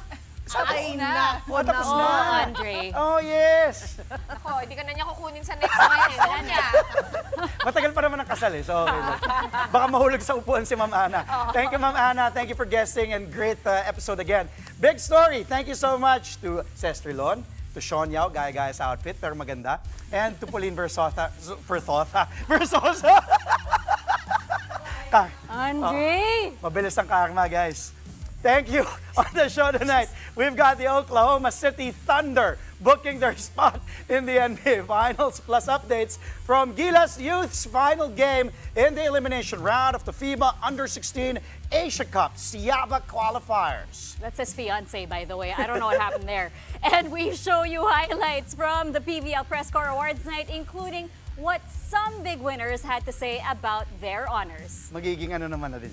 Ay, nako tapos na. Andre. Oh, yes. Ako, hindi ka na niya kukunin sa next one. Wala niya. Matagal pa naman ang kasal so okay lang. Baka mahulog sa upuan si Ma'am Ana. Thank you, Ma'am Ana. Thank you for guesting and great episode again. Big story. Thank you so much to Sestrilon, to Sean Yao, gaya-gaya sa outfit, pero maganda. And to Pauline Versosa. Andre! Mabilis ang karma, guys. Thank you. On the show tonight, we've got the Oklahoma City Thunder booking their spot in the NBA Finals, plus updates from Gilas Youth's final game in the elimination round of the FIBA Under-16 Asia Cup Siaba qualifiers. That's his fiancée, by the way. I don't know what happened there. And we show you highlights from the PBL Press Corps Awards night, including what some big winners had to say about their honors. Magiging ano naman na din